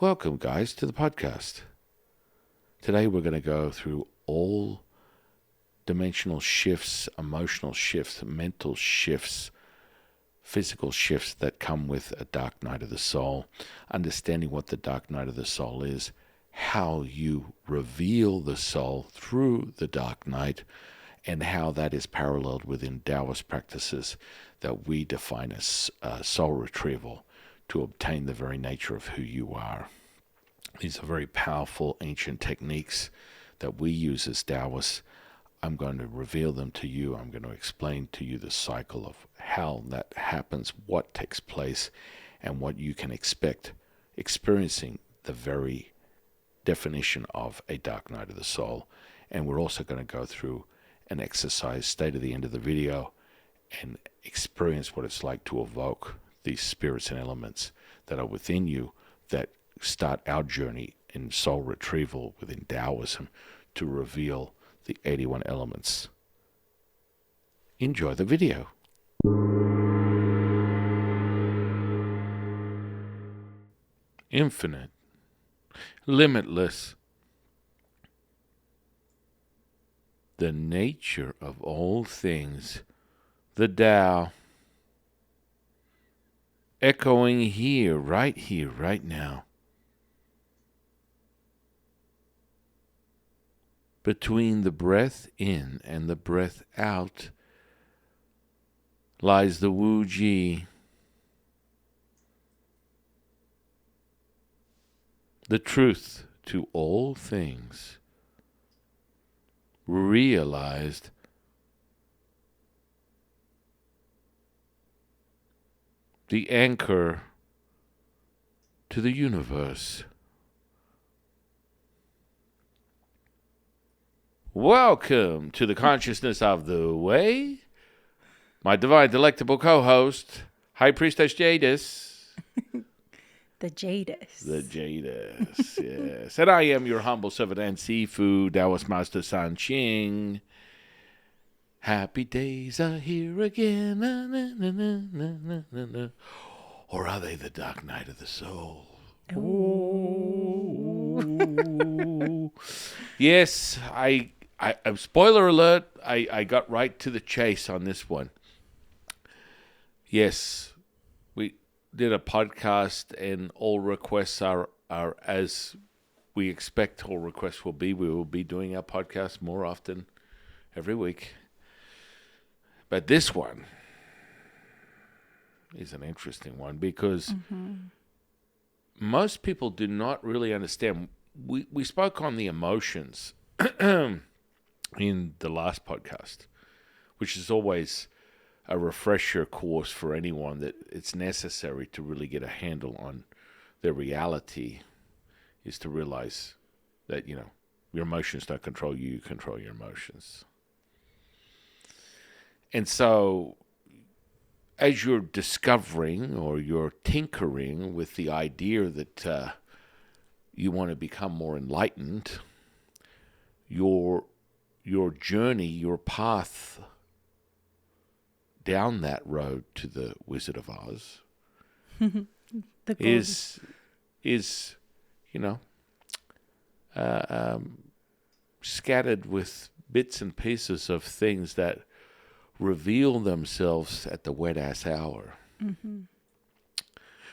Welcome, guys, to the podcast. Today we're going to go through all dimensional shifts, emotional shifts, mental shifts, physical shifts that come with a dark night of the soul, understanding what the dark night of the soul is, how you reveal the soul through the dark night, and how that is paralleled within Taoist practices that we define as soul retrieval to obtain the very nature of who you are. These are very powerful ancient techniques that we use as Taoists. I'm going to reveal them to you. I'm going to explain to you the cycle of how that happens, what takes place, and what you can expect experiencing the very definition of a dark night of the soul. And we're also going to go through an exercise, stay to the end of the video, and experience what it's like to evoke these spirits and elements that are within you that start our journey in soul retrieval within Taoism to reveal the 81 elements. Enjoy the video. Infinite, limitless. The nature of all things, the Tao, echoing here, right now. Between the breath in and the breath out lies the Wu Ji, the truth to all things, realized the anchor to the universe. Welcome to the Consciousness of the Way. My divine, delectable co-host, High Priestess Jadis. The Jadis. The Jadis, yes. And I am your humble servant and seafood, Taoist Master San Ching. Happy days are here again. Na, na, na, na, na, na, na. Or are they the dark night of the soul? Oh. Yes, I spoiler alert, I got right to the chase on this one. Yes, we did a podcast and all requests are as we expect all requests will be. We will be doing our podcast more often every week. But this one is an interesting one because most people do not really understand. We spoke on the emotions in the last podcast, which is always a refresher course for anyone that it's necessary to really get a handle on their reality, is to realize that, your emotions don't control you, you control your emotions. And so as you're discovering or you're tinkering with the idea that you want to become more enlightened, your journey, your path down that road to the Wizard of Oz is scattered with bits and pieces of things that reveal themselves at the wet-ass hour. Mm-hmm.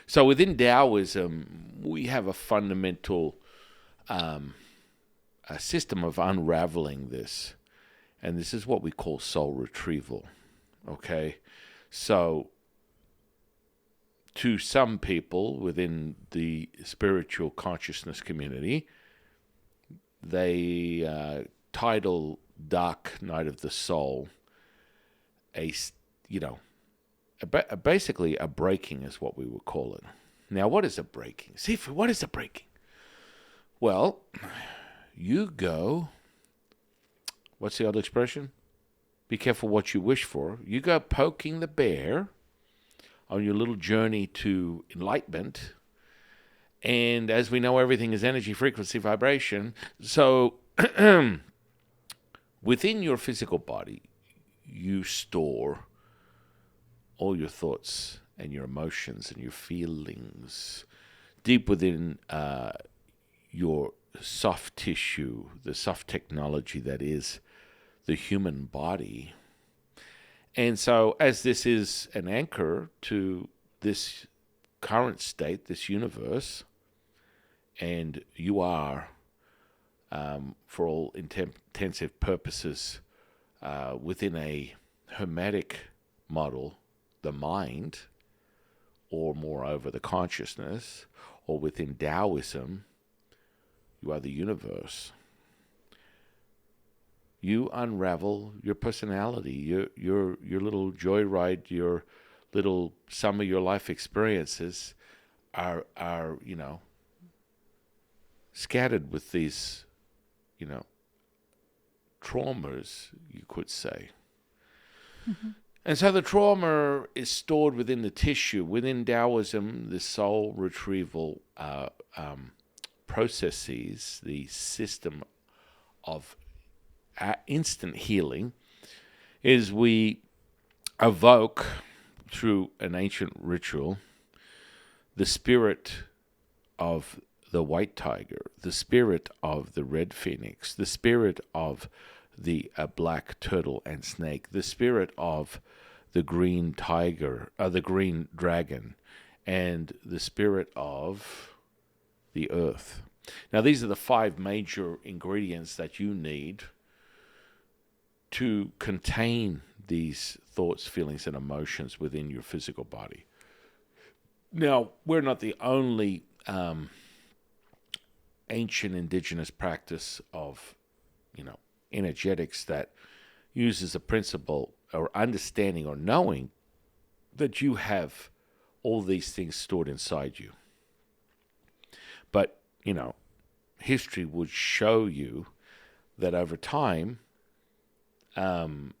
So within Taoism, we have a fundamental a system of unraveling this. And this is what we call soul retrieval. Okay? So to some people within the spiritual consciousness community, they title Dark Night of the Soul basically a breaking is what we would call it. Now, what is a breaking? Sifu, what is a breaking? Well, you go, what's the old expression? Be careful what you wish for. You go poking the bear on your little journey to enlightenment. And as we know, everything is energy, frequency, vibration. So within your physical body, you store all your thoughts and your emotions and your feelings deep within your soft tissue, the soft technology that is the human body. And so, as this is an anchor to this current state, this universe, and you are, for all intensive purposes, within a hermetic model, the mind, or moreover, the consciousness, or within Taoism, you are the universe. You unravel your personality, your little joyride, your little some of your life experiences are scattered with these, traumas, you could say. Mm-hmm. And so the trauma is stored within the tissue. Within Taoism, the soul retrieval processes, the system of instant healing, is we evoke through an ancient ritual the spirit of the white tiger, the spirit of the red phoenix, the spirit of the black turtle and snake, the spirit of the green tiger, the green dragon, and the spirit of the earth. Now, these are the 5 major ingredients that you need to contain these thoughts, feelings, and emotions within your physical body. Now, we're not the only ancient indigenous practice of, energetics that uses a principle or understanding or knowing that you have all these things stored inside you. But, history would show you that over time,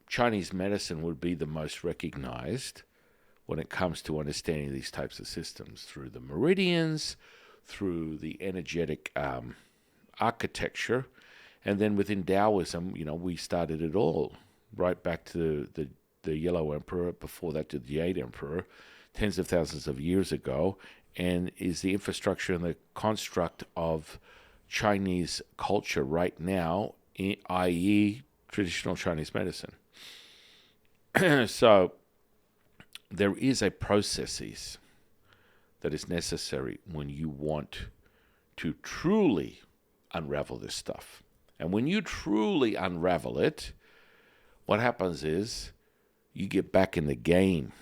Chinese medicine would be the most recognized when it comes to understanding these types of systems through the meridians, through the energetic architecture. And then within Taoism, we started it all, right back to the Yellow Emperor, before that to the Jade Emperor, tens of thousands of years ago, and is the infrastructure and the construct of Chinese culture right now, i.e. traditional Chinese medicine. So there is a processes that is necessary when you want to truly unravel this stuff. And when you truly unravel it, what happens is you get back in the game.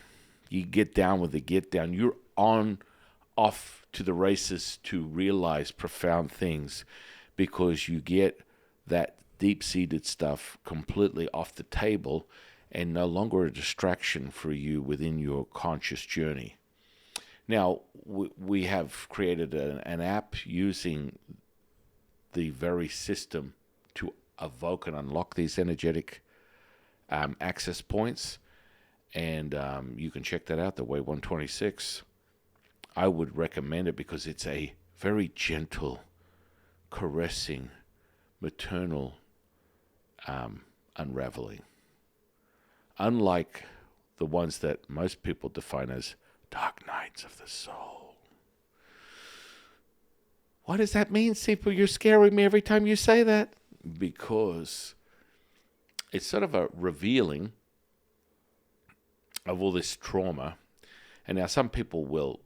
You get down with the get down. You're off to the races to realize profound things, because you get that deep-seated stuff completely off the table and no longer a distraction for you within your conscious journey. Now, we have created an app using the very system to evoke and unlock these energetic access points, and you can check that out, the Way 126. I would recommend it because it's a very gentle, caressing, maternal unraveling. Unlike the ones that most people define as dark nights of the soul. What does that mean, Sipu? You're scaring me every time you say that. Because it's sort of a revealing of all this trauma. And now some people will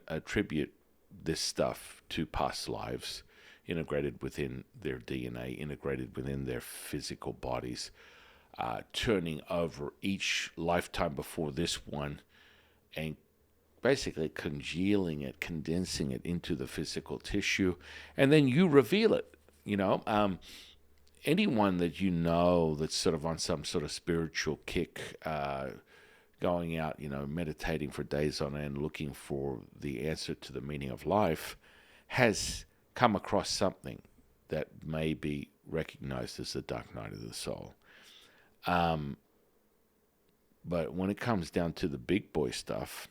attribute this stuff to past lives, integrated within their DNA, integrated within their physical bodies, turning over each lifetime before this one and basically congealing it, condensing it into the physical tissue, and then you reveal it. Anyone that that's sort of on some sort of spiritual kick, going out, meditating for days on end, looking for the answer to the meaning of life, has come across something that may be recognized as the dark night of the soul. But when it comes down to the big boy stuff,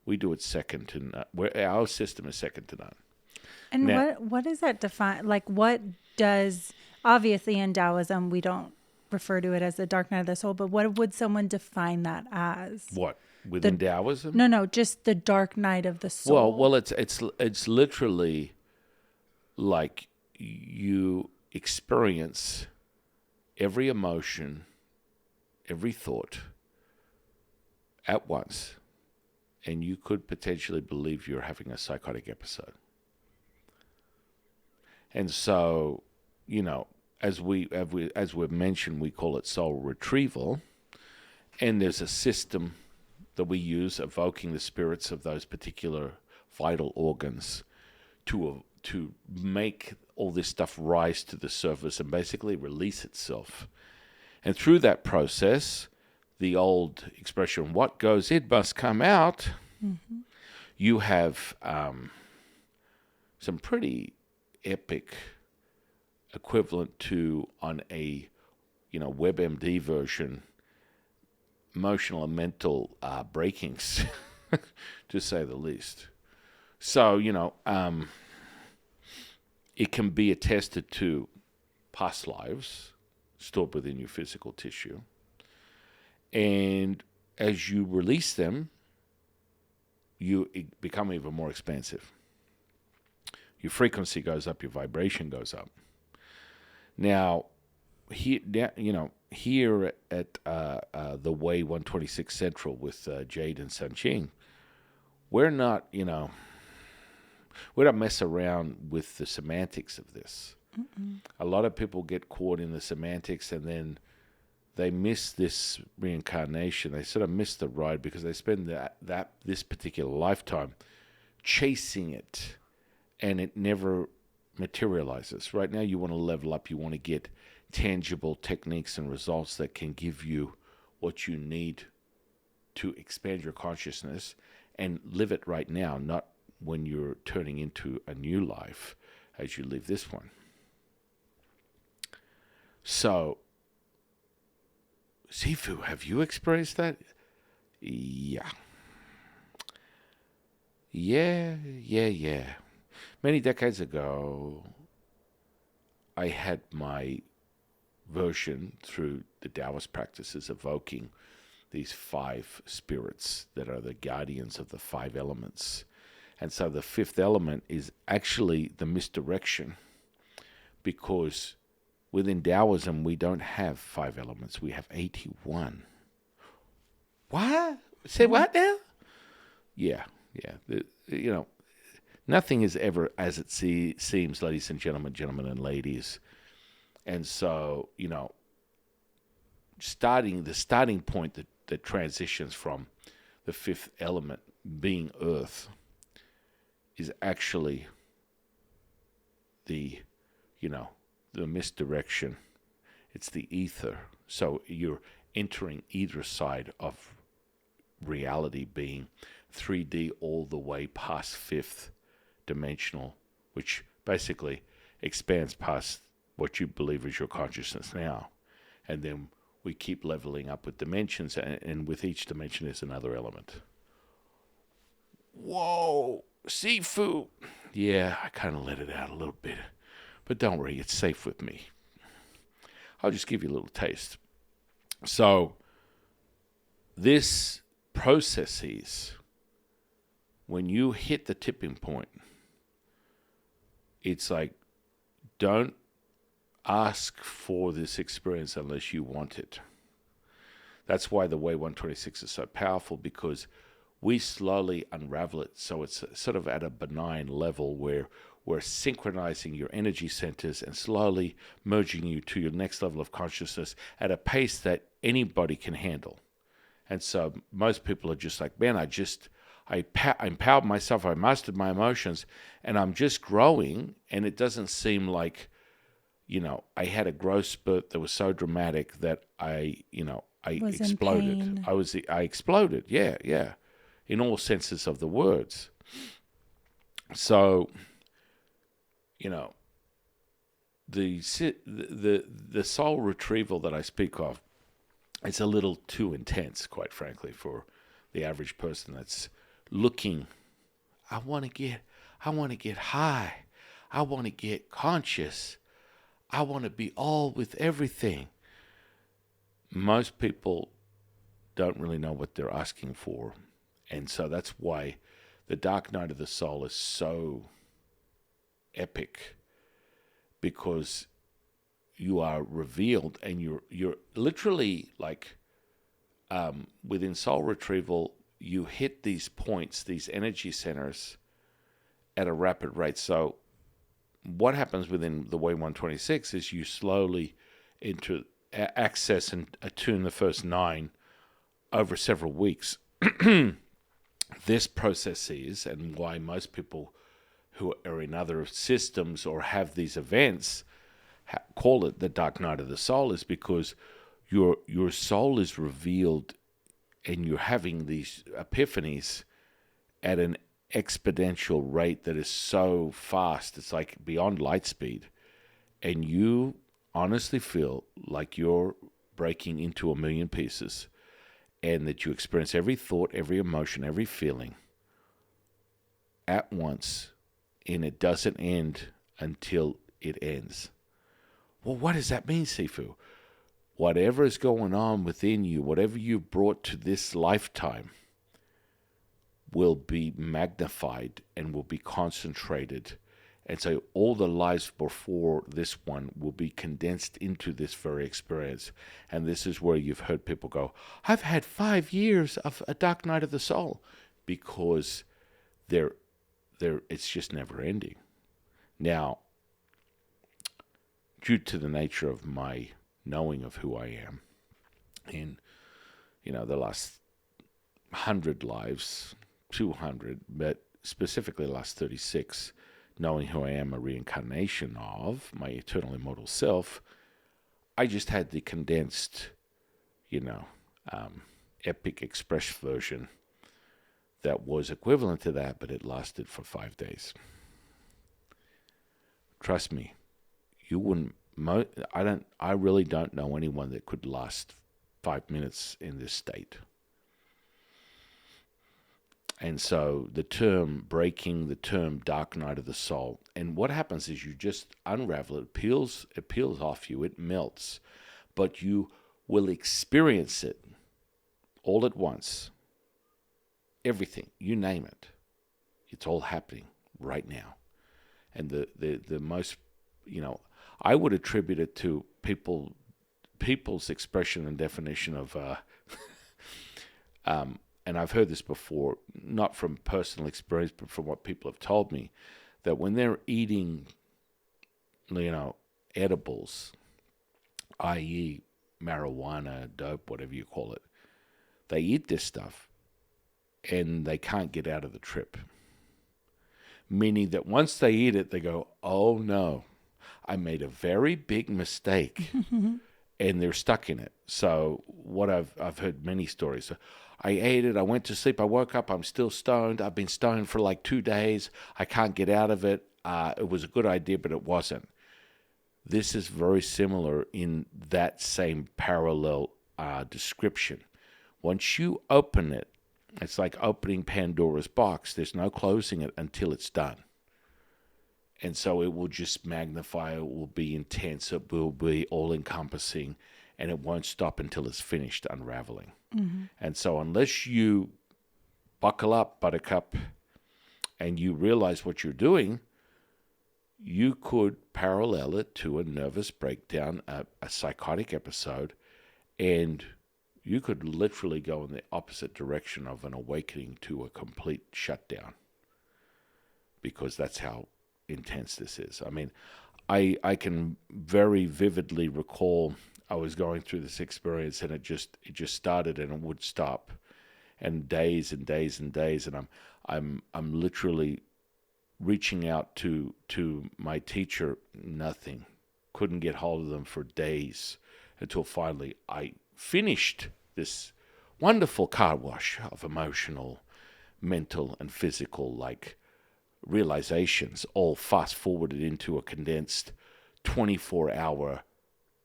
we do it second to none. Our system is second to none. And now, what does that define? Like, what does, obviously in Taoism, we don't refer to it as the dark night of the soul, but what would someone define that as? What? within Taoism. No, just the dark night of the soul. Well, it's literally like you experience every emotion, every thought at once, and you could potentially believe you're having a psychotic episode. And so, as we've mentioned, we call it soul retrieval, and there's a system that we use, evoking the spirits of those particular vital organs to make all this stuff rise to the surface and basically release itself. And through that process, the old expression, what goes in must come out, you have some pretty epic equivalent to, on a WebMD version, emotional and mental breakings, to say the least. So, it can be attested to past lives stored within your physical tissue. And as you release them, you become even more expansive. Your frequency goes up, your vibration goes up. Now, here at the Way 126 Central with Jade and Sanqing, we're not mess around with the semantics of this. A lot of people get caught in the semantics, and then they miss this reincarnation. They sort of miss the ride because they spend this particular lifetime chasing it, and it never materializes. Right now, you want to level up. You want to get tangible techniques and results that can give you what you need to expand your consciousness and live it right now, not when you're turning into a new life as you live this one. So, Sifu, have you experienced that? Yeah. Many decades ago, I had my version through the Taoist practices evoking these 5 spirits that are the guardians of the 5 elements. And so the 5th element is actually the misdirection, because within Taoism, we don't have 5 elements. We have 81. What? Say what now? Yeah. Nothing is ever as it seems, ladies and gentlemen and ladies. And so, the starting point that transitions from the 5th element being earth is actually the misdirection. It's the ether. So you're entering either side of reality, being 3D all the way past 5th dimensional, which basically expands past what you believe is your consciousness now. And then we keep leveling up with dimensions, and with each dimension is another element. Whoa, Sifu. Yeah, I kind of let it out a little bit. But don't worry, it's safe with me. I'll just give you a little taste. So, this processes, when you hit the tipping point, it's like, don't ask for this experience unless you want it. That's why the Way 126 is so powerful, because we slowly unravel it. So it's sort of at a benign level where we're synchronizing your energy centers and slowly merging you to your next level of consciousness at a pace that anybody can handle. And so most people are just like, man, I empowered myself, I mastered my emotions, and I'm just growing, and it doesn't seem like, I had a growth spurt that was so dramatic that I Was exploded. in pain. I exploded, yeah, in all senses of the words. So, the soul retrieval that I speak of, it's a little too intense, quite frankly, for the average person that's looking. I want to get high. I want to get conscious. I want to be all with everything. Most people don't really know what they're asking for. And so that's why the dark night of the soul is so epic, because you are revealed, and you're literally like, within soul retrieval, you hit these points, these energy centers, at a rapid rate. So what happens within the way 126 is you slowly access and attune the first 9 over several weeks. This process is, and why most people who are in other systems or have these events call it the dark night of the soul, is because your soul is revealed, and you're having these epiphanies at an exponential rate that is so fast. It's like beyond light speed. And you honestly feel like you're breaking into a million pieces, and that you experience every thought, every emotion, every feeling at once, and it doesn't end until it ends. Well, what does that mean, Sifu? Whatever is going on within you, whatever you brought to this lifetime, will be magnified and will be concentrated. And so all the lives before this one will be condensed into this very experience. And this is where you've heard people go, I've had 5 years of a dark night of the soul, because it's just never ending. Now, due to the nature of my knowing of who I am, in the last 100 lives, 200, but specifically the last 36, knowing who I am, a reincarnation of my eternal immortal self, I just had the condensed, epic express version that was equivalent to that, but it lasted for 5 days. Trust me, you wouldn't. I really don't know anyone that could last 5 minutes in this state. And so the term breaking, the term dark night of the soul, and what happens is you just unravel it, it peels off you, it melts, but you will experience it all at once. Everything, you name it, it's all happening right now. And the most, I would attribute it to people's expression and definition of, and I've heard this before, not from personal experience, but from what people have told me, that when they're eating, edibles, i.e. marijuana, dope, whatever you call it, they eat this stuff and they can't get out of the trip. Meaning that once they eat it, they go, oh no, I made a very big mistake. And they're stuck in it. So what I've heard many stories. I ate it, I went to sleep, I woke up, I'm still stoned. I've been stoned for like 2 days. I can't get out of it. It was a good idea, but it wasn't. This is very similar in that same parallel description. Once you open it, it's like opening Pandora's box. There's no closing it until it's done. And so it will just magnify, it will be intense, it will be all-encompassing, and it won't stop until it's finished unraveling. Mm-hmm. And so unless you buckle up, buttercup, and you realize what you're doing, you could parallel it to a nervous breakdown, a psychotic episode, and you could literally go in the opposite direction of an awakening to a complete shutdown, because that's how intense this is. I mean, I can very vividly recall I was going through this experience, and it just started and it would stop, and days and days and days, and I'm literally reaching out to my teacher, nothing, couldn't get hold of them for days, until finally I finished this wonderful car wash of emotional, mental, and physical realizations, all fast forwarded into a condensed 24-hour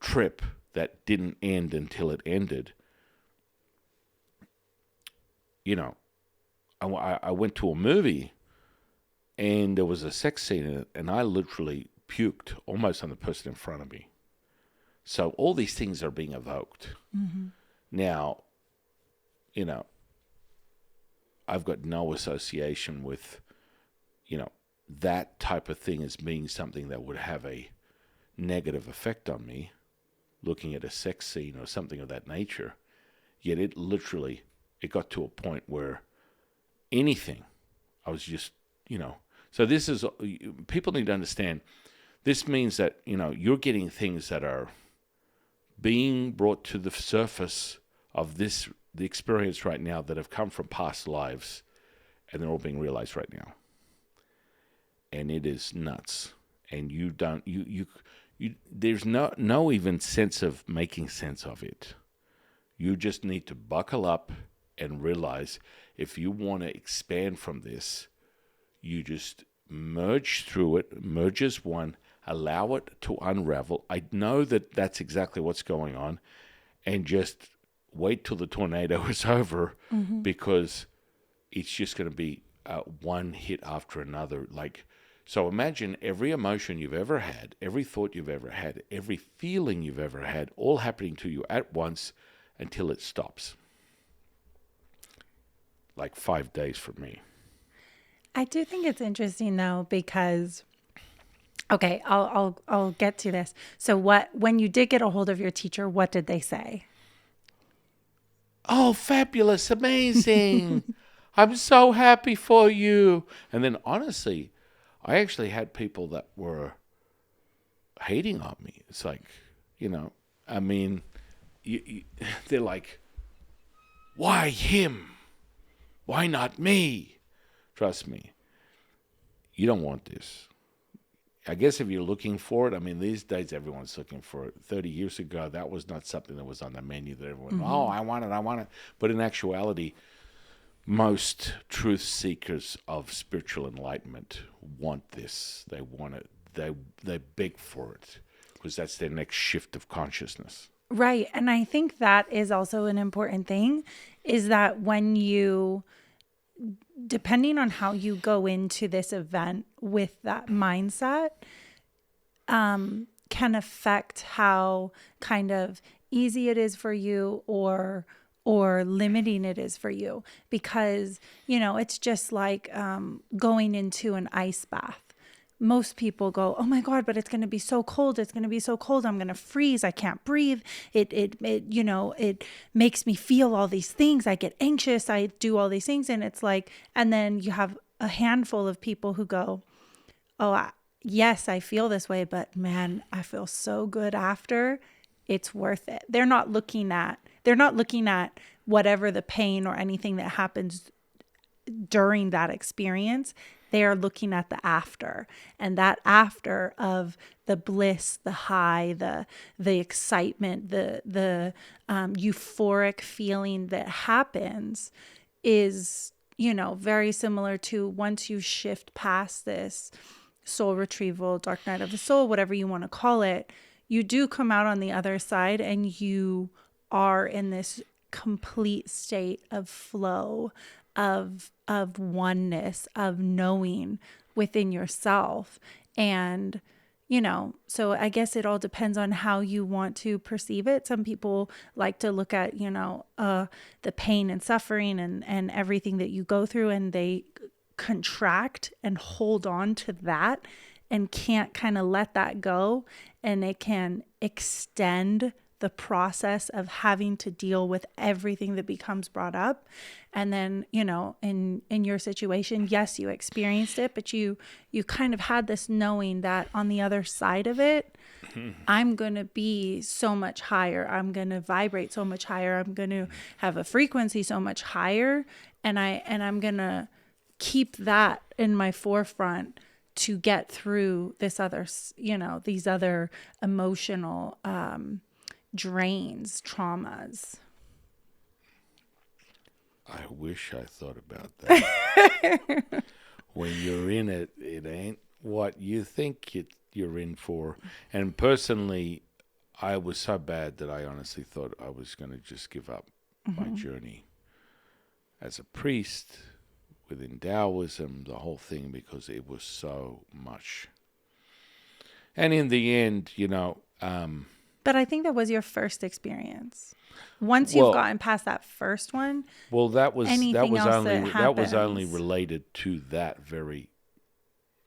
trip that didn't end until it ended. I went to a movie and there was a sex scene in it, and I literally puked almost on the person in front of me. So all these things are being evoked. Mm-hmm. Now, you know, I've got no association with, that type of thing as being something that would have a negative effect on me, looking at a sex scene or something of that nature. Yet it got to a point where anything, I was just, so this is, people need to understand, this means that, you're getting things that are being brought to the surface of the experience right now that have come from past lives, and they're all being realized right now. And it is nuts. And there's no even sense of making sense of it. You just need to buckle up and realize if you want to expand from this, you just merge through it, merge as one, allow it to unravel. I know that that's exactly what's going on, and just wait till the tornado is over, because it's just going to be one hit after another. So imagine every emotion you've ever had, every thought you've ever had, every feeling you've ever had, all happening to you at once until it stops. Like 5 days for me. I do think it's interesting though, because okay, I'll get to this. So when you did get a hold of your teacher, what did they say? Oh, fabulous, amazing. I'm so happy for you. And then honestly, I actually had people that were hating on me. It's like, I mean, they're like, why him? Why not me? Trust me, you don't want this. I guess if you're looking for it, I mean, these days everyone's looking for it. 30 years ago, that was not something that was on the menu that everyone, oh, I want it. But in actuality, most truth seekers of spiritual enlightenment want this. They want it. They beg for it because that's their next shift of consciousness. Right. And I think that is also an important thing, is that when depending on how you go into this event with that mindset, can affect how kind of easy it is for you or limiting it is for you, because it's just like going into an ice bath. Most people go, oh my God, but it's going to be so cold. It's going to be so cold. I'm going to freeze. I can't breathe. It makes me feel all these things. I get anxious. I do all these things. And it's like, and then you have a handful of people who go, oh, yes, I feel this way, but man, I feel so good after. It's worth it. They're not looking at whatever the pain or anything that happens during that experience. They are looking at the after, and that after of the bliss, the high, the excitement, the euphoric feeling that happens is, very similar to once you shift past this soul retrieval, dark night of the soul, whatever you want to call it, you do come out on the other side and you are in this complete state of flow, of oneness, of knowing within yourself. And so I guess it all depends on how you want to perceive it. Some people like to look at the pain and suffering and everything that you go through, and they contract and hold on to that and can't kind of let that go, and it can extend the process of having to deal with everything that becomes brought up. And then, in your situation, yes, you experienced it, but you kind of had this knowing that on the other side of it, I'm going to be so much higher. I'm going to vibrate so much higher. I'm going to have a frequency so much higher. And I'm going to keep that in my forefront to get through this other, these other emotional, drains, traumas. I wish I thought about that. When you're in it, it ain't what you think you're in for. And personally, I was so bad that I honestly thought I was going to just give up my journey as a priest within Taoism, the whole thing, because it was so much. And in the end, But I think that was your first experience. Once you've Well, gotten past that first one, well, that was anything else only that that was only happens. related to that very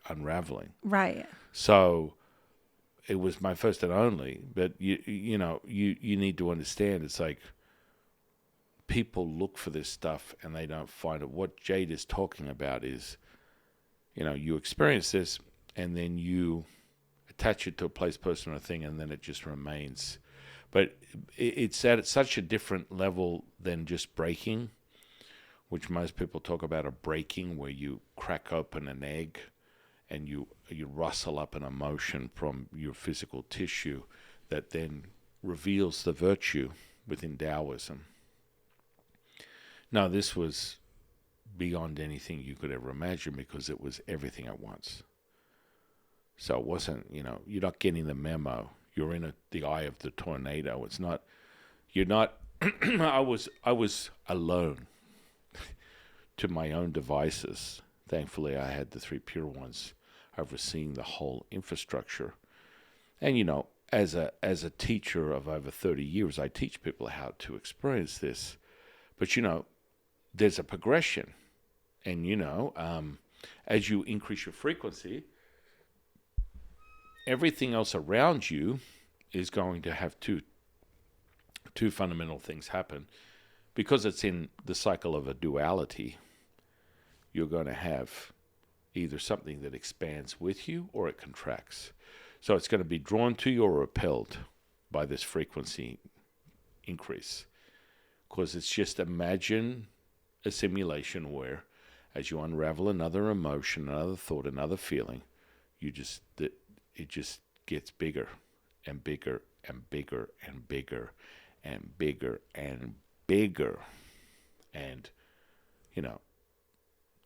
unraveling. Right. So it was my first and only. But you need to understand. It's like people look for this stuff and they don't find it. What Jade is talking about is, you experience this and then you attach it to a place, person, or a thing, and then it just remains. But it's at such a different level than just breaking, which most people talk about a breaking, where you crack open an egg and you rustle up an emotion from your physical tissue that then reveals the virtue within Taoism. No, this was beyond anything you could ever imagine because it was everything at once. So it wasn't, you're not getting the memo. You're in the eye of the tornado. It's not, you're not, I was alone to my own devices. Thankfully, I had the three pure ones overseeing the whole infrastructure. And, as a teacher of over 30 years, I teach people how to experience this. But, there's a progression. And, as you increase your frequency, everything else around you is going to have two fundamental things happen. Because it's in the cycle of a duality, you're going to have either something that expands with you or it contracts. So it's going to be drawn to you or repelled by this frequency increase. Because it's just, imagine a simulation where as you unravel another emotion, another thought, another feeling, it just gets bigger and bigger and bigger and bigger and bigger and bigger. And,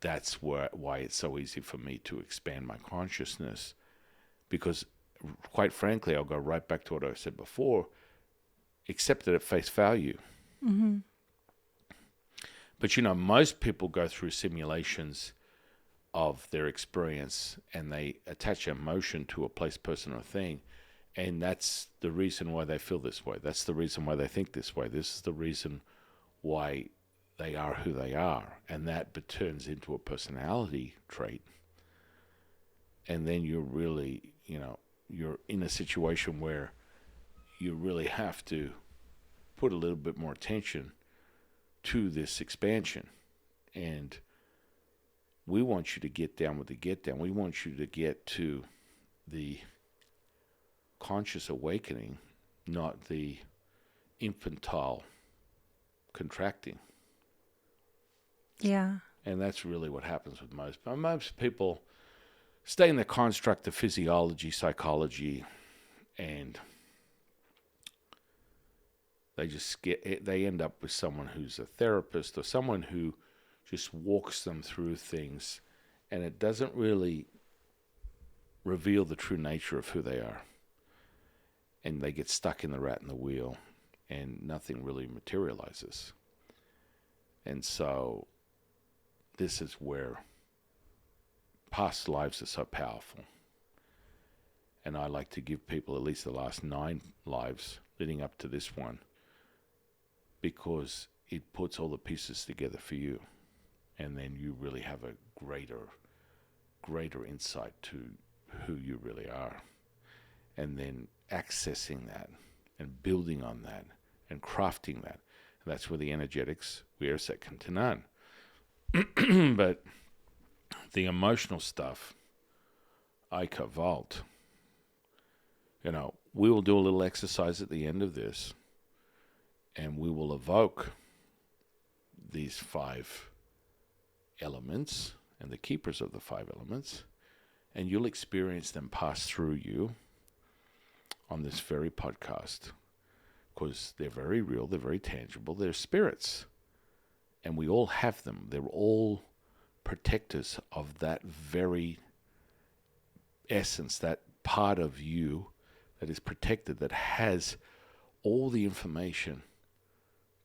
that's why it's so easy for me to expand my consciousness. Because, quite frankly, I'll go right back to what I said before, accept it at face value. Mm-hmm. But, most people go through simulations of their experience and they attach emotion to a place, person, or thing. And that's the reason why they feel this way. That's the reason why they think this way. This is the reason why they are who they are. And that turns into a personality trait. And then you're really, you're in a situation where you really have to put a little bit more attention to this expansion. And we want you to get down with the get down. We want you to get to the conscious awakening, not the infantile contracting. Yeah. And that's really what happens with most people. Stay in the construct of physiology, psychology, and they end up with someone who's a therapist or someone who just walks them through things, and it doesn't really reveal the true nature of who they are. And they get stuck in the rat and the wheel, and nothing really materializes. And so this is where past lives are so powerful. And I like to give people at least the last 9 lives leading up to this one, because it puts all the pieces together for you. And then you really have a greater insight to who you really are. And then accessing that and building on that and crafting that. And that's where the energetics, we are second to none. But the emotional stuff, I vault. We will do a little exercise at the end of this, and we will evoke these 5 elements and the keepers of the 5 elements, and you'll experience them pass through you on this very podcast, because they're very real, they're very tangible, they're spirits, and we all have them. They're all protectors of that very essence, that part of you that is protected, that has all the information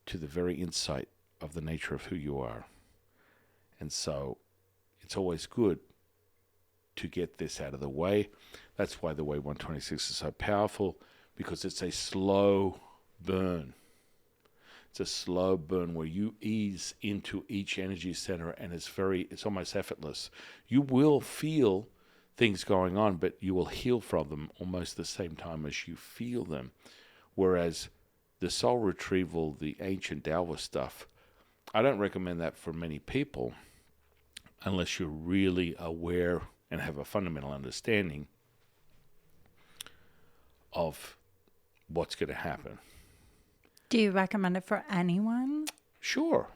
to the very insight of the nature of who you are. And so it's always good to get this out of the way. That's why the way 126 is so powerful, because it's a slow burn. It's a slow burn where you ease into each energy center, and it's almost effortless. You will feel things going on, but you will heal from them almost the same time as you feel them. Whereas the soul retrieval, the ancient Taoist stuff, I don't recommend that for many people unless you're really aware and have a fundamental understanding of what's going to happen. Do you recommend it for anyone? Sure.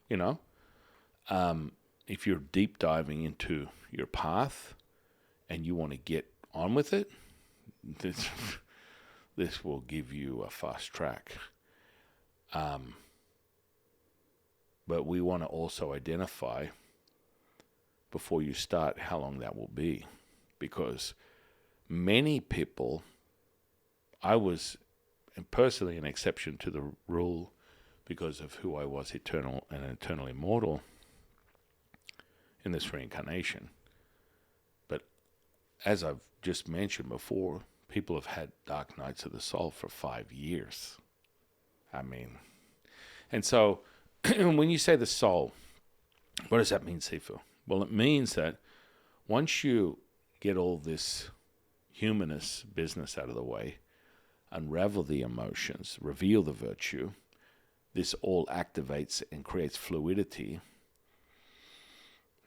You know, if you're deep diving into your path and you want to get on with it, this will give you a fast track. But we want to also identify before you start how long that will be, because many people, I was personally an exception to the rule because of who I was, eternal and eternal immortal in this reincarnation. But as I've just mentioned before, people have had dark nights of the soul for 5 years. I mean, and so when you say the soul, what does that mean, Sifu? Well, it means that once you get all this humanist business out of the way, unravel the emotions, reveal the virtue, this all activates and creates fluidity.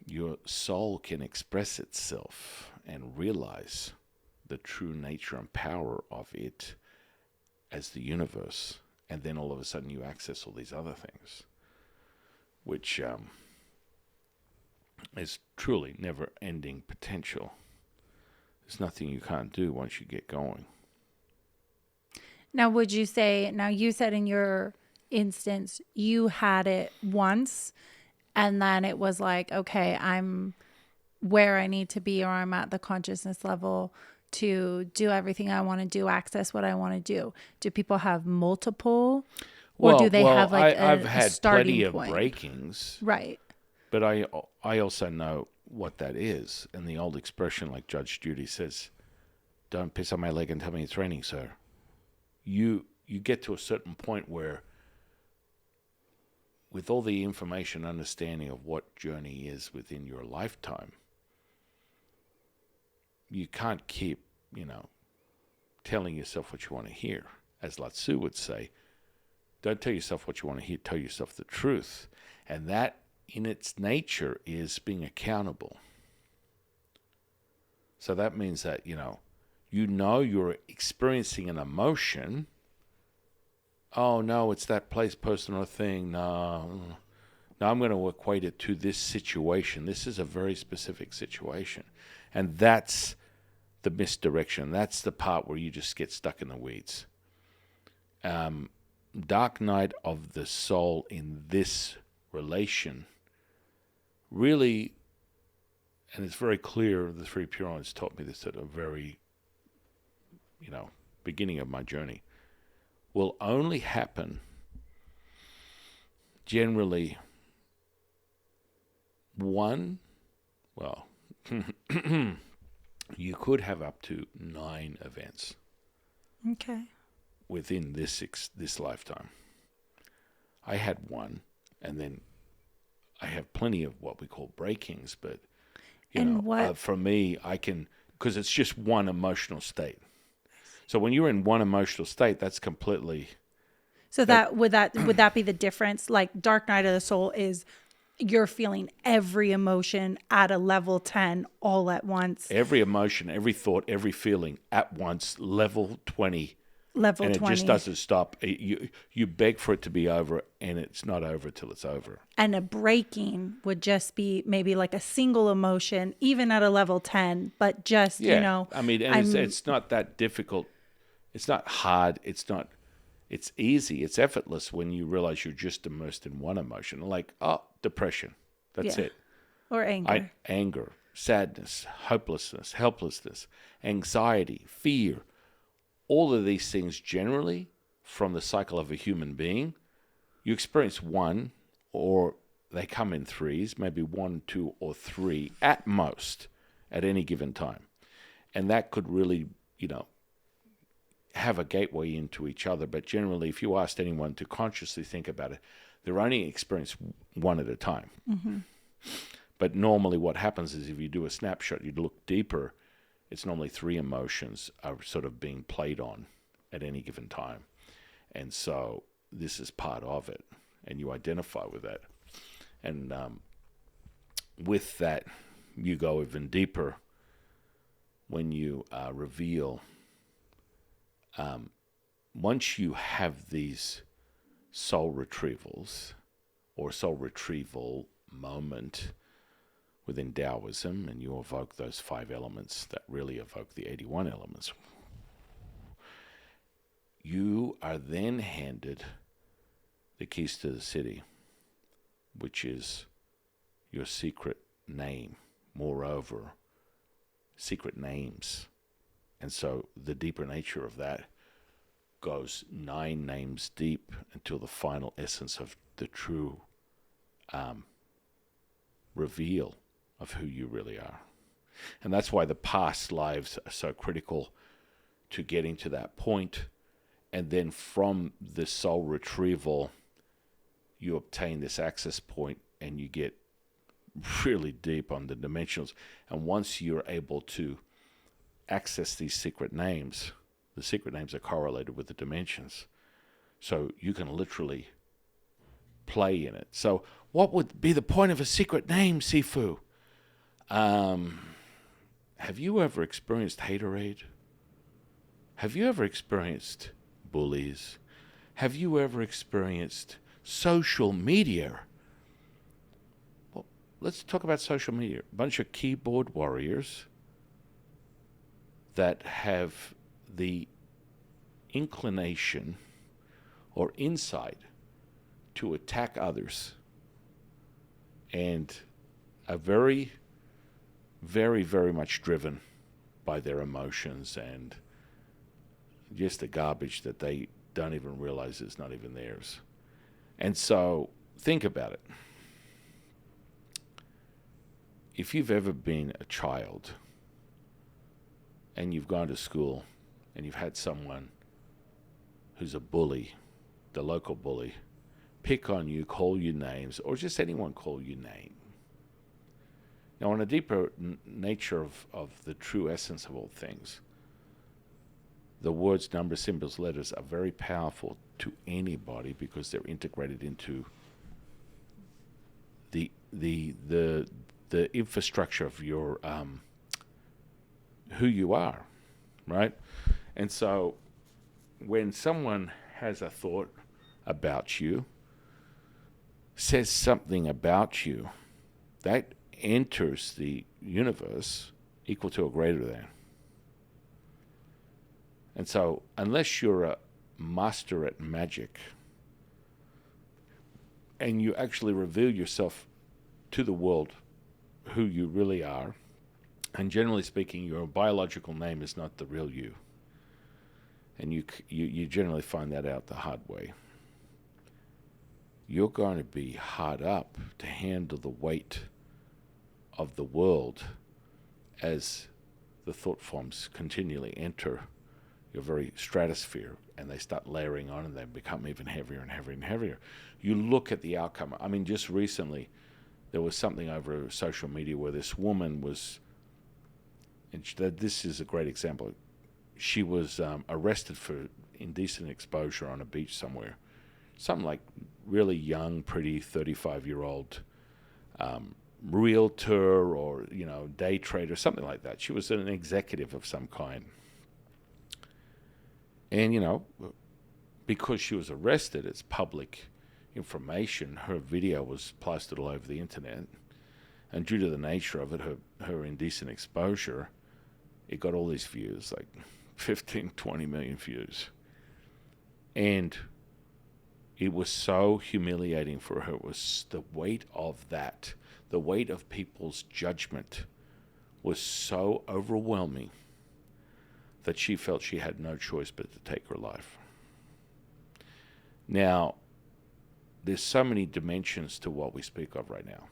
Your soul can express itself and realize the true nature and power of it as the universe. And then all of a sudden you access all these other things, which is truly never-ending potential. There's nothing you can't do once you get going. Now, would you say, now you said in your instance, you had it once and then it was like, okay, I'm where I need to be, or I'm at the consciousness level to do everything I want to do, access what I want to do. Do people have multiple, or do they have like I've had starting plenty point? of breakings, Right. but I also know what that is. And the old expression, like Judge Judy says, "Don't piss on my leg and tell me it's raining, sir." You get to a certain point where, with all the information, understanding of what journey is within your lifetime, you can't keep, telling yourself what you want to hear. As Lao Tzu would say, don't tell yourself what you want to hear, tell yourself the truth. And that, in its nature, is being accountable. So that means that, you're experiencing an emotion. Oh, no, it's that place, person, or thing. No, I'm going to equate it to this situation. This is a very specific situation. And that's the misdirection. That's the part where you just get stuck in the weeds. Dark night of the soul in this relation really, and it's very clear, the three Pure Ones taught me this at a very, beginning of my journey, will only happen generally you could have up to 9 events. Okay. Within this lifetime. I had one, and then I have plenty of what we call breakings, but for me, I can, because it's just one emotional state. So when you're in one emotional state, that's completely. So would that be the difference? Like Dark Night of the Soul is you're feeling every emotion at a level 10 all at once. Every emotion, every thought, every feeling at once, level 20. Level and 20. It just doesn't stop. You beg for it to be over, and it's not over till it's over. And a breaking would just be maybe like a single emotion, even at a level 10, but just, I mean, and it's not that difficult. It's not hard. It's easy. It's effortless when you realize you're just immersed in one emotion. Like, depression. That's it. Or anger. Anger, sadness, hopelessness, helplessness, anxiety, fear. All of these things generally, from the cycle of a human being, you experience one, or they come in threes, maybe 1, 2, or 3 at most at any given time. And that could really, have a gateway into each other, but generally, if you asked anyone to consciously think about it, they're only experience one at a time. Mm-hmm. But normally what happens is if you do a snapshot, you look deeper, it's normally three emotions are sort of being played on at any given time. And so this is part of it, and you identify with that. And with that, you go even deeper when you reveal. Once you have these soul retrievals or soul retrieval moment within Taoism, and you evoke those 5 elements that really evoke the 81 elements, you are then handed the keys to the city, which is your secret name. Moreover, secret names. And so the deeper nature of that goes 9 names deep until the final essence of the true reveal of who you really are. And that's why the past lives are so critical to getting to that point. And then from the soul retrieval, you obtain this access point and you get really deep on the dimensionals. And once you're able to access these secret names, the secret names are correlated with the dimensions. So you can literally play in it. So what would be the point of a secret name, Sifu? Have you ever experienced haterade? Have you ever experienced bullies? Have you ever experienced social media? Well, let's talk about social media. A bunch of keyboard warriors that have the inclination or insight to attack others and are very, very, very much driven by their emotions and just the garbage that they don't even realize is not even theirs. And so think about it. If you've ever been a child and you've gone to school and you've had someone who's a bully, the local bully, pick on you, call you names, or just anyone call you name. Now, on a deeper nature of the true essence of all things, the words, numbers, symbols, letters are very powerful to anybody because they're integrated into the infrastructure of your who you are, right? And so when someone has a thought about you, says something about you, that enters the universe equal to or greater than. And so unless you're a master at magic and you actually reveal yourself to the world who you really are, and generally speaking, your biological name is not the real you. And you generally find that out the hard way. You're going to be hard up to handle the weight of the world as the thought forms continually enter your very stratosphere and they start layering on and they become even heavier and heavier and heavier. You look at the outcome. I mean, just recently there was something over social media where this woman was, and this is a great example, she was arrested for indecent exposure on a beach somewhere. Some like really young, pretty 35-year-old realtor or, day trader, something like that. She was an executive of some kind. And, because she was arrested, it's public information. Her video was plastered all over the internet. And due to the nature of it, her indecent exposure, it got all these views, like 15, 20 million views. And it was so humiliating for her. It was the weight of that. The weight of people's judgment was so overwhelming that she felt she had no choice but to take her life. Now, there's so many dimensions to what we speak of right now.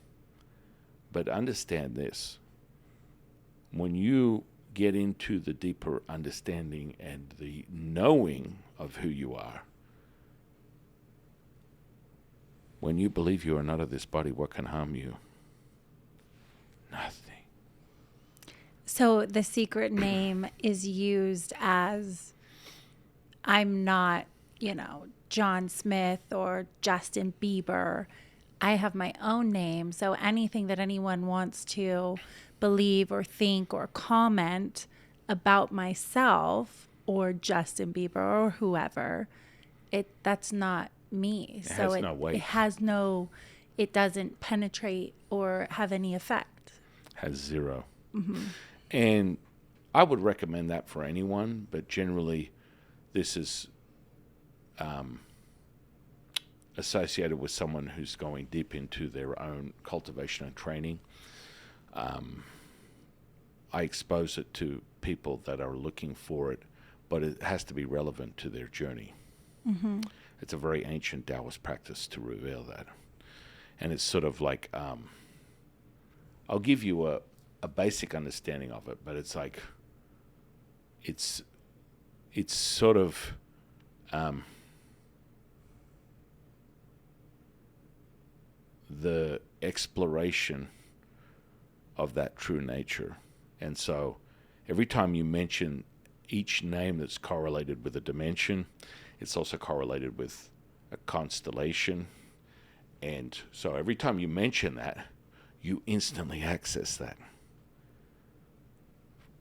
But understand this. When you get into the deeper understanding and the knowing of who you are, when you believe you are not of this body, what can harm you? Nothing. So the secret name is used as, I'm not, John Smith or Justin Bieber. I have my own name. So anything that anyone wants to believe or think or comment about myself or Justin Bieber or whoever, that's not me. It has no weight. It doesn't penetrate or have any effect. Has zero. Mm-hmm. And I would recommend that for anyone, but generally this is associated with someone who's going deep into their own cultivation and training. I expose it to people that are looking for it, but it has to be relevant to their journey. Mm-hmm. It's a very ancient Taoist practice to reveal that. And it's sort of like, I'll give you a basic understanding of it, but it's like, it's sort of, the exploration of that true nature. And so every time you mention each name that's correlated with a dimension, it's also correlated with a constellation. And so every time you mention that, you instantly access that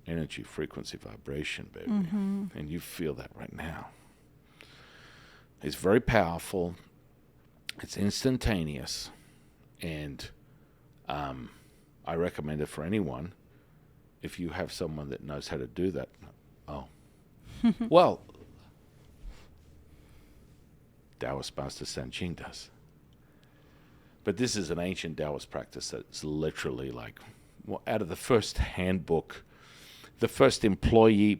energy, frequency, vibration, baby. Mm-hmm. And you feel that right now. It's very powerful. It's instantaneous. And I recommend it for anyone if you have someone that knows how to do that. Oh. Well, Taoist Master Sanjing does. But this is an ancient Taoist practice that's literally like, well, out of the first handbook, the first employee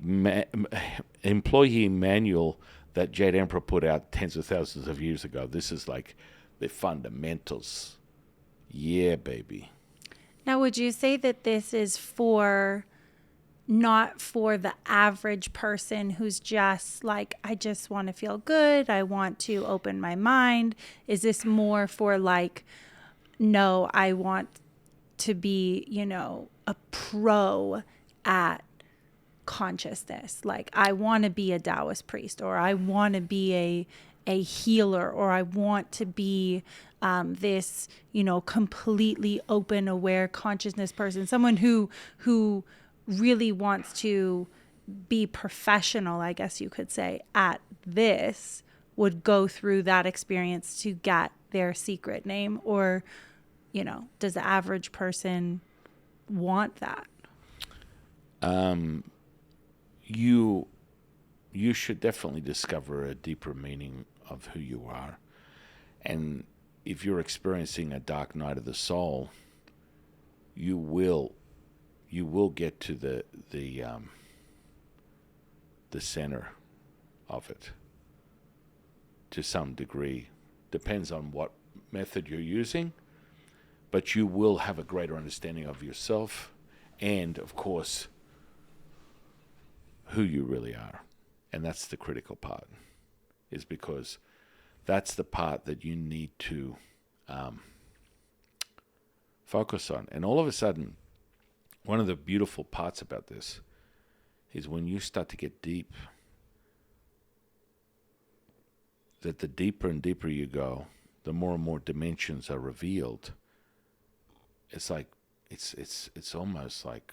manual that Jade Emperor put out tens of thousands of years ago. This is like the fundamentals. Yeah, baby. Now, would you say that this is not for the average person who's just like, I just want to feel good, I want to open my mind? Is this more for like, no, I want to be, a pro at consciousness? Like, I want to be a Taoist priest, or I want to be a healer, or I want to be this, completely open, aware consciousness person, someone who really wants to be professional, I guess you could say, at this, would go through that experience to get their secret name? Or, does the average person want that? You should definitely discover a deeper meaning of who you are. And if you're experiencing a dark night of the soul, you will get to the center of it to some degree. Depends on what method you're using, but you will have a greater understanding of yourself and, of course, who you really are. And that's the critical part, is because that's the part that you need to focus on. And all of a sudden, one of the beautiful parts about this is when you start to get deep, that the deeper and deeper you go, the more and more dimensions are revealed. It's like, it's almost like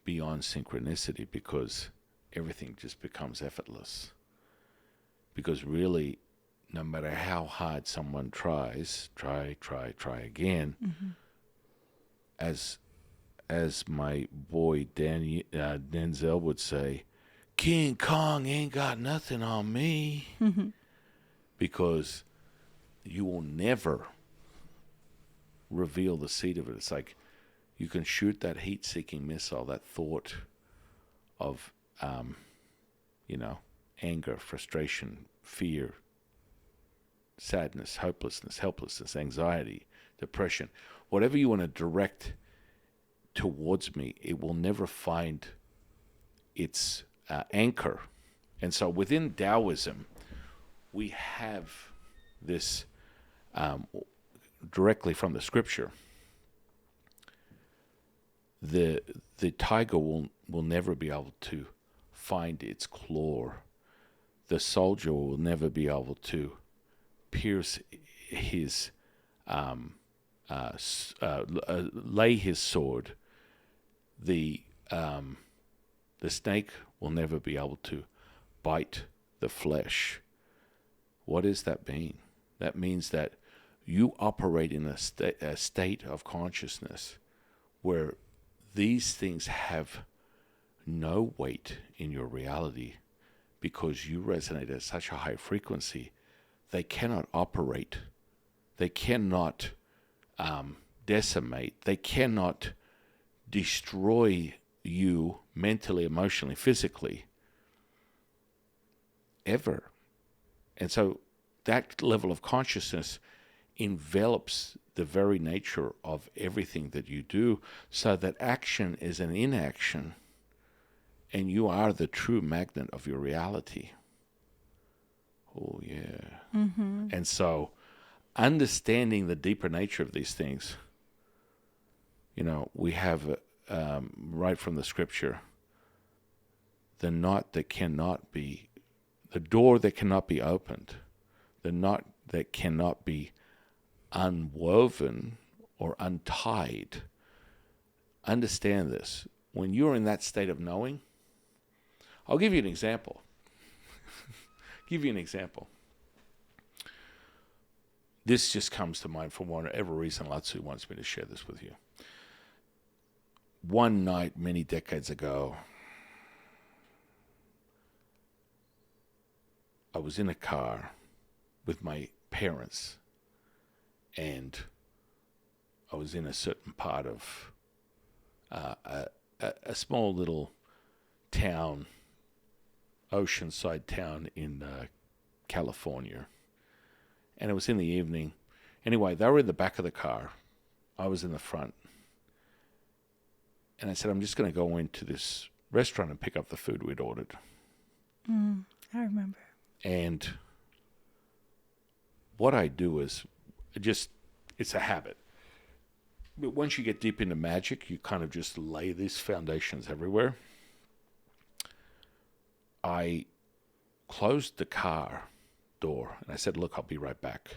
beyond synchronicity, because everything just becomes effortless. Because really, no matter how hard someone tries, try again, Mm-hmm. as my boy Denzel would say, King Kong ain't got nothing on me. Mm-hmm. Because you will never reveal the seed of it. It's like you can shoot that heat-seeking missile, that thought of, anger, frustration, fear, sadness, hopelessness, helplessness, anxiety, depression, whatever you want to direct towards me, it will never find its anchor. And so within Taoism, we have this directly from the scripture. The tiger will never be able to find its claw. The soldier will never be able to pierce his lay his sword. The snake will never be able to bite the flesh. What does that mean? That means that you operate in a state of consciousness where these things have no weight in your reality because you resonate at such a high frequency. They cannot operate. They cannot decimate. They cannot destroy you mentally, emotionally, physically, ever. And so that level of consciousness envelops the very nature of everything that you do, so that action is an inaction, and you are the true magnet of your reality. Oh, yeah. Mm-hmm. And so understanding the deeper nature of these things, we have right from the scripture, the knot that cannot be, the door that cannot be opened, the knot that cannot be unwoven or untied. Understand this. When you're in that state of knowing, I'll give you an example. This just comes to mind for whatever reason. Latsu wants me to share this with you. One night, many decades ago, I was in a car with my parents, and I was in a certain part of a small little town, oceanside town in California. And it was in the evening. Anyway, they were in the back of the car. I was in the front. And I said, I'm just going to go into this restaurant and pick up the food we'd ordered. I remember. And what I do is it's a habit. But once you get deep into magic, you kind of just lay these foundations everywhere. I closed the car door and I said, look, I'll be right back.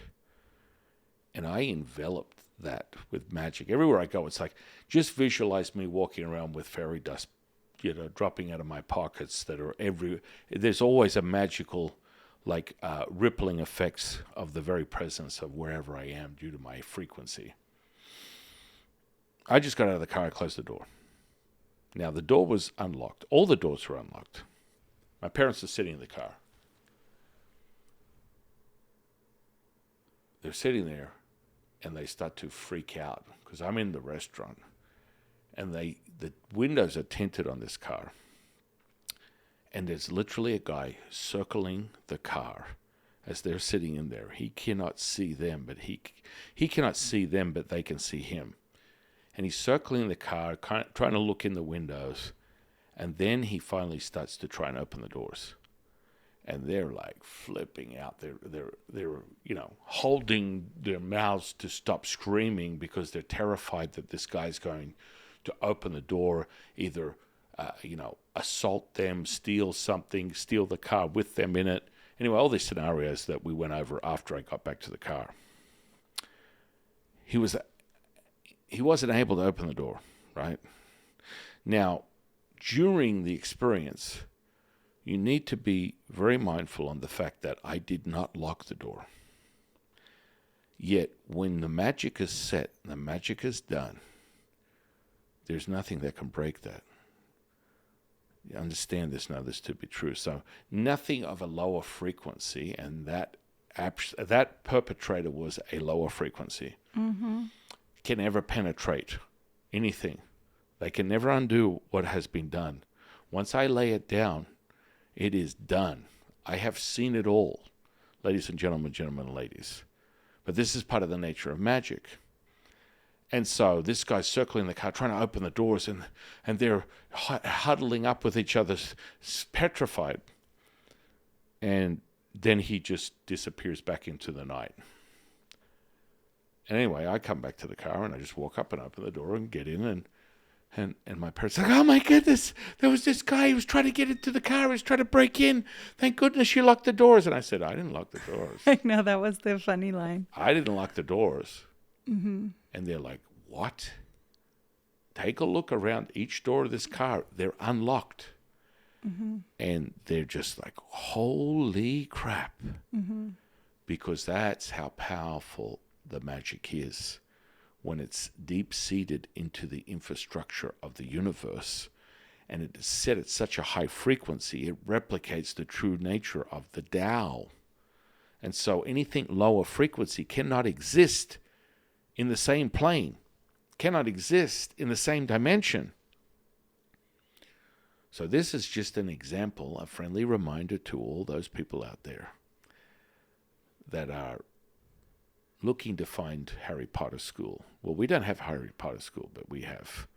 And I enveloped that with magic. Everywhere I go, it's like, just visualize me walking around with fairy dust, dropping out of my pockets that are there's always a magical, rippling effects of the very presence of wherever I am due to my frequency. I just got out of the car, I closed the door. Now, the door was unlocked. All the doors were unlocked. My parents are sitting in the car. They're sitting there, and they start to freak out because I'm in the restaurant, and the windows are tinted on this car, and there's literally a guy circling the car as they're sitting in there. He cannot see them, but he cannot see them, but they can see him. And he's circling the car, trying to look in the windows, and then he finally starts to try and open the doors. And they're like flipping out. They're holding their mouths to stop screaming because they're terrified that this guy's going to open the door, either assault them, steal something, steal the car with them in it. Anyway, all these scenarios that we went over after I got back to the car. He wasn't able to open the door, right? Now, during the experience, you need to be very mindful on the fact that I did not lock the door. Yet, when the magic is set, the magic is done, there's nothing that can break that. You understand this, know this to be true. So, nothing of a lower frequency, and that perpetrator was a lower frequency, can ever penetrate anything. They can never undo what has been done. Once I lay it down, it is done. I have seen it all, ladies and gentlemen and ladies. But this is part of the nature of magic. And so this guy's circling the car, trying to open the doors, and they're huddling up with each other, petrified. And then he just disappears back into the night. And anyway, I come back to the car, and I just walk up and open the door and get in, and my parents are like, oh my goodness, there was this guy who was trying to get into the car, he was trying to break in. Thank goodness you locked the doors. And I said, I didn't lock the doors. I know, that was the funny line. I didn't lock the doors. Mm-hmm. And they're like, what? Take a look around each door of this car. They're unlocked. Mm-hmm. And they're just like, holy crap. Mm-hmm. Because that's how powerful the magic is. When it's deep-seated into the infrastructure of the universe, and it is set at such a high frequency, it replicates the true nature of the Tao. And so anything lower frequency cannot exist in the same plane, cannot exist in the same dimension. So this is just an example, a friendly reminder to all those people out there that are looking to find Harry Potter school. Well, we don't have Harry Potter school, but we have,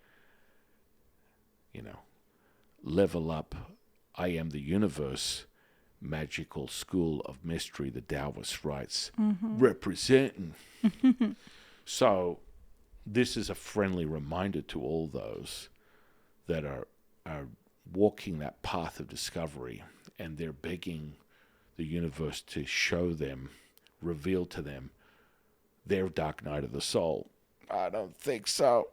Level Up, I Am the Universe, Magical School of Mystery, the Taoist writes, representing. So this is a friendly reminder to all those that are walking that path of discovery, and they're begging the universe to show them, reveal to them, their dark night of the soul. I don't think so.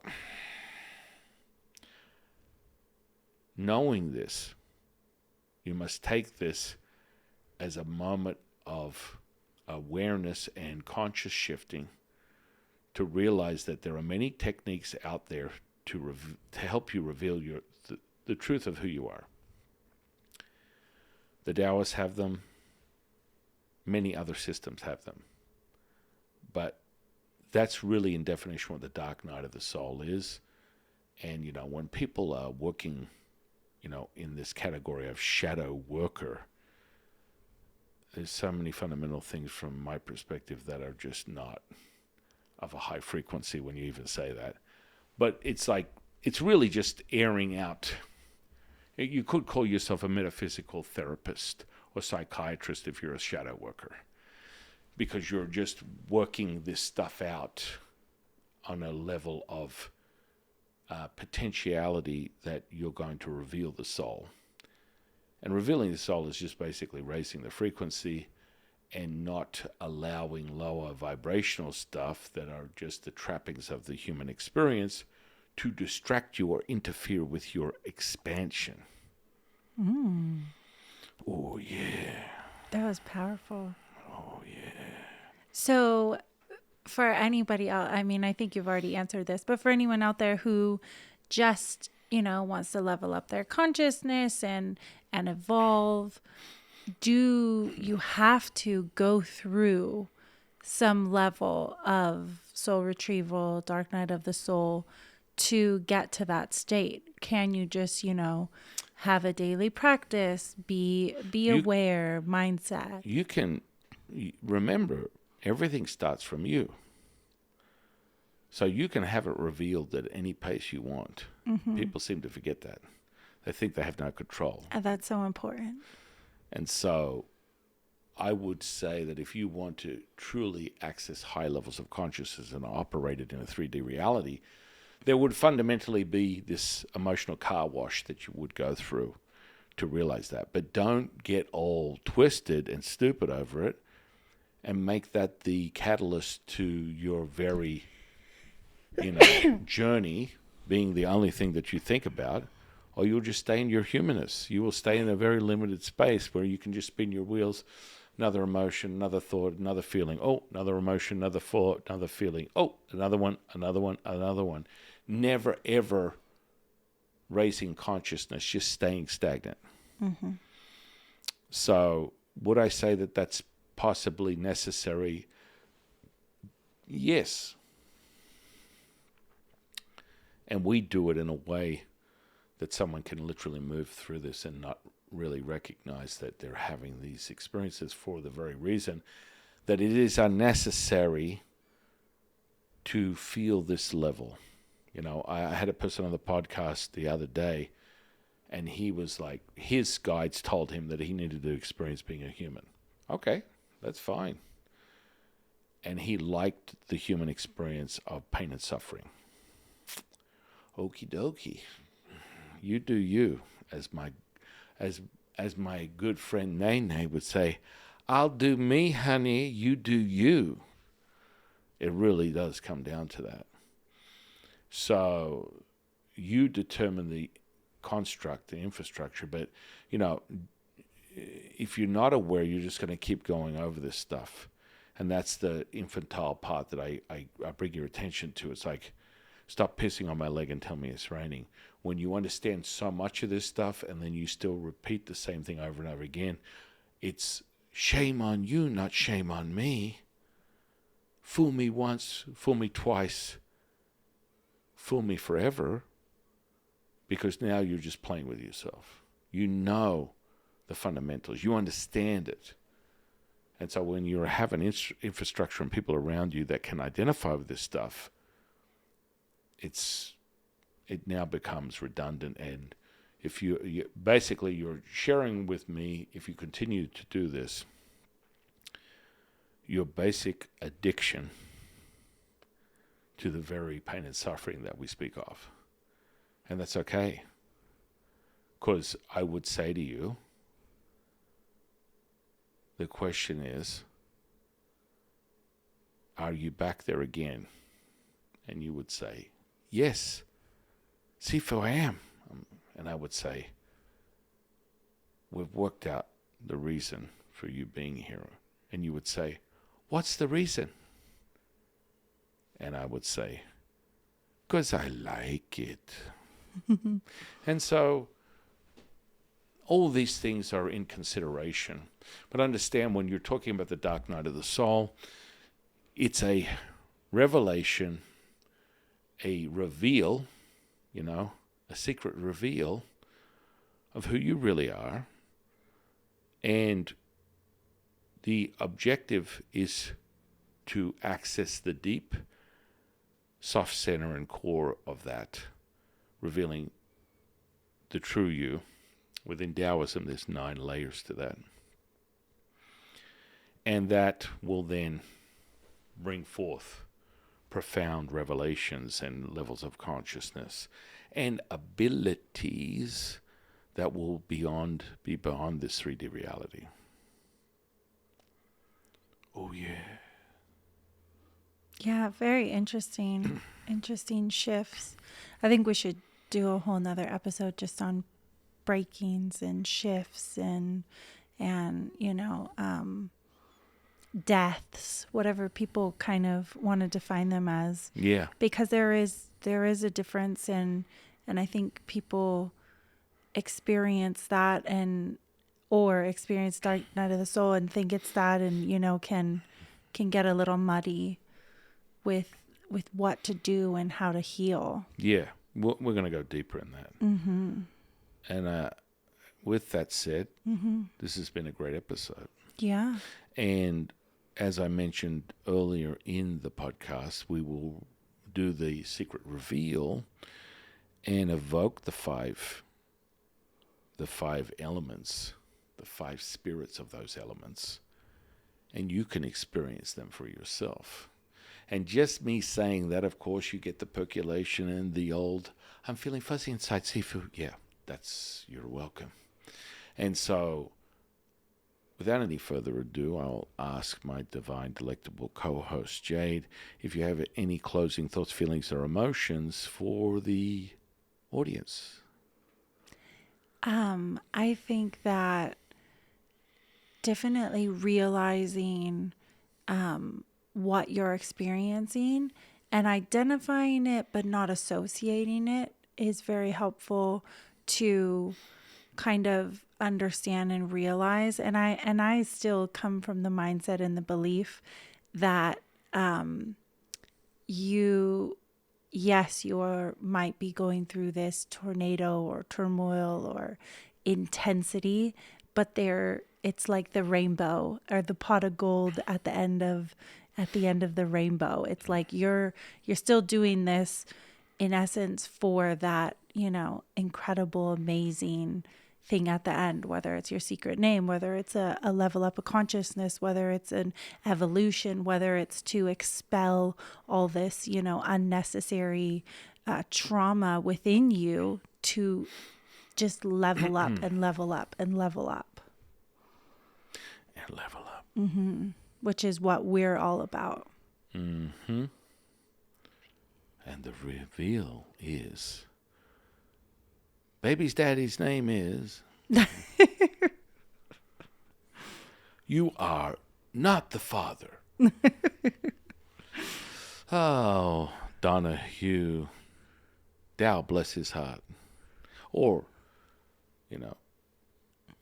Knowing this, you must take this as a moment of awareness and conscious shifting to realize that there are many techniques out there to help you reveal the truth of who you are. The Taoists have them. Many other systems have them. But that's really in definition what the dark night of the soul is. And, when people are working, in this category of shadow worker, there's so many fundamental things from my perspective that are just not of a high frequency when you even say that. But it's really just airing out. You could call yourself a metaphysical therapist or psychiatrist if you're a shadow worker, because you're just working this stuff out on a level of potentiality that you're going to reveal the soul. And revealing the soul is just basically raising the frequency and not allowing lower vibrational stuff that are just the trappings of the human experience to distract you or interfere with your expansion. Oh, yeah. That was powerful. Oh, yeah. So for anybody else, I think you've already answered this, but for anyone out there who just, wants to level up their consciousness and evolve, do you have to go through some level of soul retrieval, dark night of the soul, to get to that state? Can you just, have a daily practice, be aware, mindset? You can remember, everything starts from you. So you can have it revealed at any pace you want. Mm-hmm. People seem to forget that. They think they have no control. That's so important. And so I would say that if you want to truly access high levels of consciousness and operate it in a 3D reality, there would fundamentally be this emotional car wash that you would go through to realize that. But don't get all twisted and stupid over it and make that the catalyst to your very, journey being the only thing that you think about, or you'll just stay in your humanness. You will stay in a very limited space where you can just spin your wheels. Another emotion, another thought, another feeling. Oh, another emotion, another thought, another feeling. Oh, another one, another one, another one. Never, ever raising consciousness, just staying stagnant. Mm-hmm. So would I say that that's possibly necessary? Yes. And we do it in a way that someone can literally move through this and not really recognize that they're having these experiences for the very reason that it is unnecessary to feel this level. I had a person on the podcast the other day, and he was like, his guides told him that he needed to experience being a human. Okay, that's fine. And he liked the human experience of pain and suffering. Okie dokie. You do you, as my good friend Nene would say. I'll do me, honey, you do you. It really does come down to that. So you determine the construct, the infrastructure, but if you're not aware, you're just going to keep going over this stuff. And that's the infantile part that I bring your attention to. It's like, stop pissing on my leg and tell me it's raining. When you understand so much of this stuff and then you still repeat the same thing over and over again, it's shame on you, not shame on me. Fool me once, fool me twice, fool me forever. Because now you're just playing with yourself. You know the fundamentals. You understand it. And so when you have an infrastructure and people around you that can identify with this stuff, it now becomes redundant. And if you basically you're sharing with me, if you continue to do this, your basic addiction to the very pain and suffering that we speak of. And that's okay. Because I would say to you, the question is, are you back there again? And you would say, yes. See, for I am. And I would say, we've worked out the reason for you being here. And you would say, what's the reason? And I would say, because I like it. And so all these things are in consideration. But understand, when you're talking about the dark night of the soul, it's a revelation, a reveal, a secret reveal of who you really are. And the objective is to access the deep, soft center and core of that, revealing the true you. Within Taoism, there's 9 layers to that. And that will then bring forth profound revelations and levels of consciousness and abilities that will be beyond this 3D reality. Oh, yeah. Yeah, very interesting. Interesting shifts. I think we should do a whole nother episode just on breakings and shifts and deaths, whatever people kind of want to define them as. Yeah. Because there is a difference, and I think people experience that or experience dark night of the soul and think it's that, and can get a little muddy with what to do and how to heal. Yeah, we're going to go deeper in that. Mm-hmm. And with that said, This has been a great episode. Yeah. And as I mentioned earlier in the podcast, we will do the secret reveal and evoke the five elements, the 5 spirits of those elements, and you can experience them for yourself. And just me saying that, of course, you get the percolation and the old, I'm feeling fuzzy inside, Sifu. Yeah, you're welcome. And so, without any further ado, I'll ask my divine, delectable co-host, Jade, if you have any closing thoughts, feelings, or emotions for the audience. I think that definitely realizing what you're experiencing and identifying it but not associating it is very helpful to kind of understand and realize. And I still come from the mindset and the belief that you might be going through this tornado or turmoil or intensity, but it's like the rainbow or the pot of gold at the end of at the end of the rainbow. It's like you're still doing this in essence for that, incredible, amazing thing at the end, whether it's your secret name, whether it's a level up of consciousness, whether it's an evolution, whether it's to expel all this, unnecessary trauma within you to just level up and level up and level up. And level up. Which is what we're all about. Mm-hmm. And the reveal is, baby's daddy's name is, you are not the father. Oh, Donahue, Dow bless his heart. Or,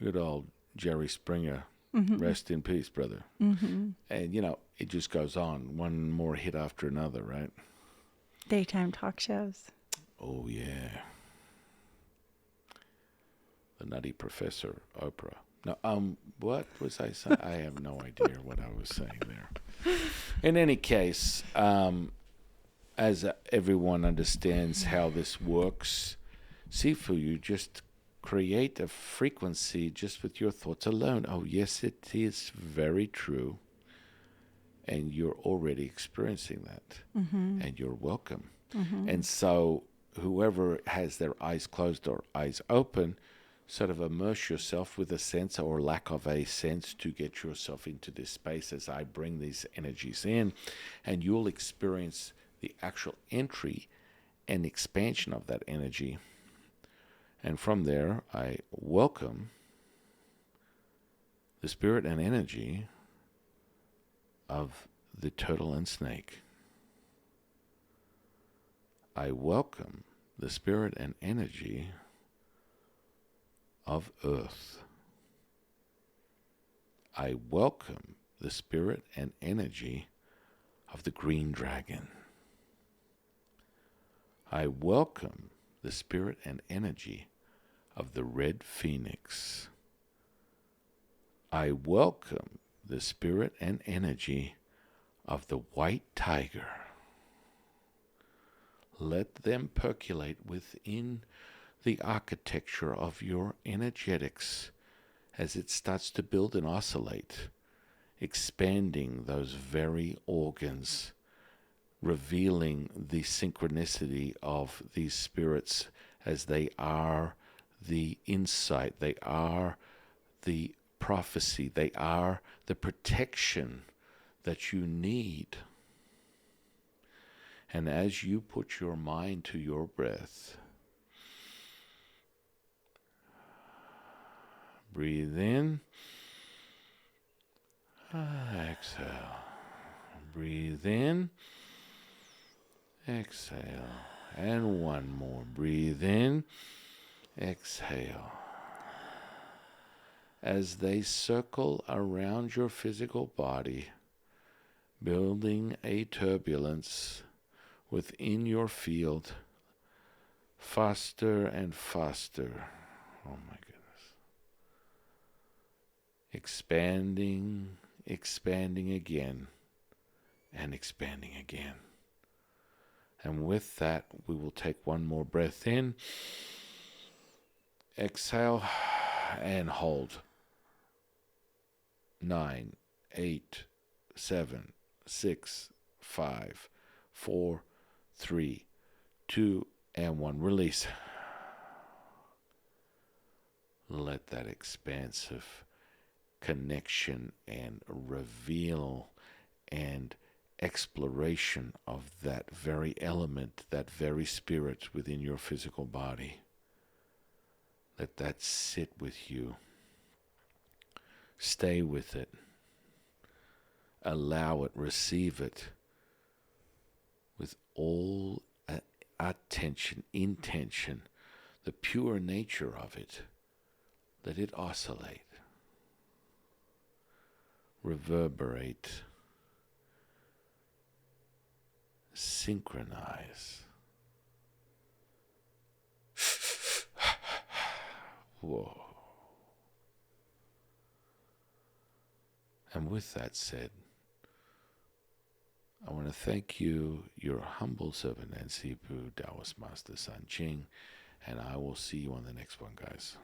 good old Jerry Springer, rest in peace, brother. And, it just goes on, one more hit after another, right? Daytime talk shows. Oh, yeah. The Nutty Professor, Oprah. No, what was I saying? I have no idea what I was saying there. In any case, as everyone understands how this works, Sifu, you just create a frequency just with your thoughts alone. Oh, yes, it is very true. And you're already experiencing that. And you're welcome. And so whoever has their eyes closed or eyes open, sort of immerse yourself with a sense or lack of a sense to get yourself into this space as I bring these energies in, and you'll experience the actual entry and expansion of that energy. And from there, I welcome the spirit and energy of the turtle and snake. I welcome the spirit and energy of earth. I welcome the spirit and energy of the green dragon. I welcome the spirit and energy of the red phoenix. I welcome the spirit and energy of the white tiger. Let them percolate within the architecture of your energetics as it starts to build and oscillate, expanding those very organs, revealing the synchronicity of these spirits as they are the insight, they are the prophecy, they are the protection that you need. And as you put your mind to your breath, breathe in, exhale. Breathe in, exhale. And one more. Breathe in, exhale. As they circle around your physical body, building a turbulence within your field, faster and faster. Oh my goodness. Expanding, expanding again, and expanding again. And with that, we will take one more breath in, exhale, and hold. 9, 8, 7, 6, 5, 4, 3, 2, and 1. Release. Let that expansive connection and reveal and exploration of that very element, that very spirit within your physical body. Let that sit with you. Stay with it. Allow it, receive it with all attention, intention, the pure nature of it. Let it oscillate, reverberate, synchronize. Whoa. And with that said, I want to thank you, your humble servant, Nancy Pu, Taoist Master San Ching, and I will see you on the next one, guys.